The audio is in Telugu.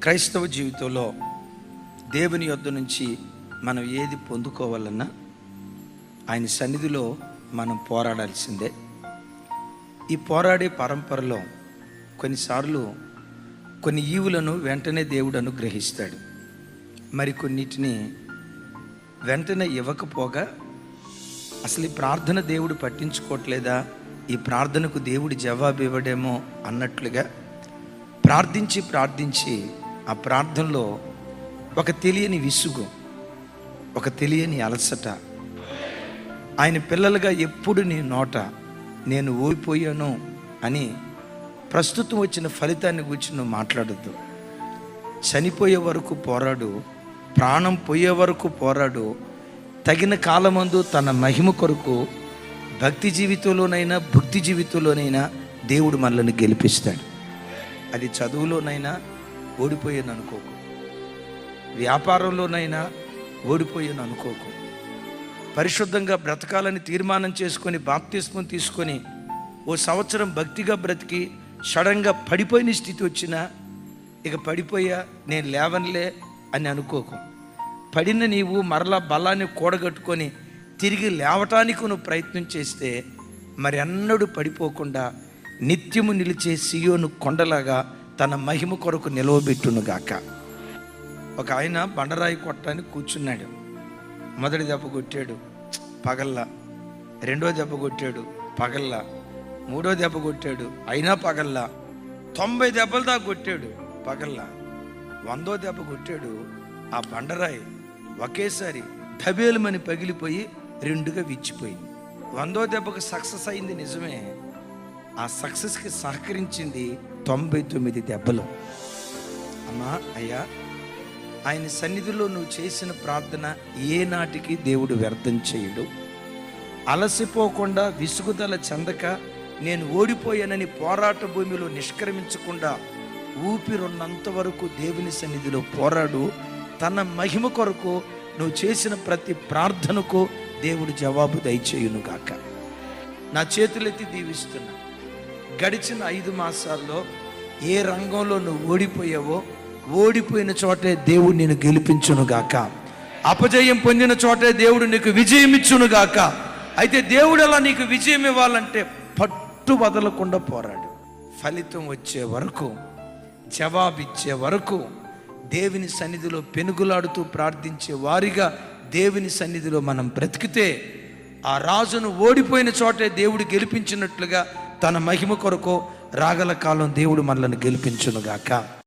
క్రైస్తవ జీవితంలో దేవుని యొద్ద నుంచి మనం ఏది పొందుకోవాలన్నా ఆయన సన్నిధిలో మనం పోరాడాల్సిందే. ఈ పోరాడే పరంపరలో కొన్నిసార్లు కొన్ని ఈవులను వెంటనే దేవుడు అనుగ్రహిస్తాడు, మరి కొన్నిటిని వెంటనే ఇవ్వకపోగా అసలు ఈ ప్రార్థన దేవుడు పట్టించుకోవట్లేదా, ఈ ప్రార్థనకు దేవుడు జవాబు ఇవ్వడేమో అన్నట్లుగా ప్రార్థించి ఆ ప్రార్థనలో ఒక తెలియని విసుగు, ఒక తెలియని అలసట, ఆయన పిల్లలుగా ఎప్పుడు నీ నోట నేను ఓడిపోయాను అని ప్రస్తుతం వచ్చిన ఫలితాన్ని గురించి నువ్వు మాట్లాడద్దు. చనిపోయే వరకు పోరాడు, ప్రాణం పోయే వరకు పోరాడు. తగిన కాలమందు తన మహిమ కొరకు భక్తి జీవితంలోనైనా భక్తి జీవితంలోనైనా దేవుడు మనల్ని గెలిపిస్తాడు. అది చదువులోనైనా ఓడిపోయాను అనుకోకు, వ్యాపారంలోనైనా ఓడిపోయాను అనుకోకు. పరిశుద్ధంగా బ్రతకాలని తీర్మానం చేసుకొని బాప్తిస్మం తీసుకొని ఓ సంవత్సరం భక్తిగా బ్రతికి సడన్గా పడిపోయిన స్థితి వచ్చినా ఇక పడిపోయా నేను లేవనులే అని అనుకోకు. పడిన నీవు మరలా బలాన్ని కూడగట్టుకొని తిరిగి లేవటానికి నువ్వు ప్రయత్నం చేస్తే మరి అన్నడు పడిపోకుండా నిత్యము నిలిచే సియోను కొండలాగా తన మహిమ కొరకు నిలవబెట్టునుగాక. ఒక ఆయన బండరాయి కొట్టడానికి కూర్చున్నాడు. మొదటి దెబ్బ కొట్టాడు, పగల్లా. రెండో దెబ్బ కొట్టాడు, పగల్లా. మూడో దెబ్బ కొట్టాడు, అయినా పగల్లా. 90 దెబ్బలు దాకా కొట్టాడు, పగల్లా. 100వ దెబ్బ కొట్టాడు, ఆ బండరాయి ఒకేసారి ధబేలుమని పగిలిపోయి రెండుగా విచ్చిపోయింది. 100వ దెబ్బకు సక్సెస్ అయింది నిజమే, ఆ సక్సెస్కి సహకరించింది 99 దెబ్బలు. అమ్మా అయ్యా, ఆయన సన్నిధిలో నువ్వు చేసిన ప్రార్థన ఏ నాటికి దేవుడు వ్యర్థం చేయడు. అలసిపోకుండా విసుగుదల చెందక నేను ఓడిపోయానని పోరాట భూమిలో నిష్క్రమించకుండా ఊపిరున్నంత వరకు దేవుని సన్నిధిలో పోరాడు. తన మహిమ కొరకు నువ్వు చేసిన ప్రతి ప్రార్థనకు దేవుడు జవాబు దయచేయునుగాక. నా చేతులెత్తి దీవిస్తున్నా. గడిచిన 5 మాసాల్లో ఏ రంగంలో నువ్వు ఓడిపోయావో ఓడిపోయిన చోటే దేవుడు నేను గెలిపించునుగాక. అపజయం పొందిన చోటే దేవుడు నీకు విజయం ఇచ్చునుగాక. అయితే దేవుడు అలా నీకు విజయం ఇవ్వాలంటే పట్టు వదలకుండా పోరాడు. ఫలితం వచ్చే వరకు, జవాబిచ్చే వరకు దేవుని సన్నిధిలో పెనుగులాడుతూ ప్రార్థించే వారిగా దేవుని సన్నిధిలో మనం బ్రతికితే ఆ రాజును ఓడిపోయిన చోటే దేవుడు గెలిపించినట్లుగా తన మహిమ కొరకు రాగల కాలం దేవుడు మనల్ని గెలిపించునుగాక.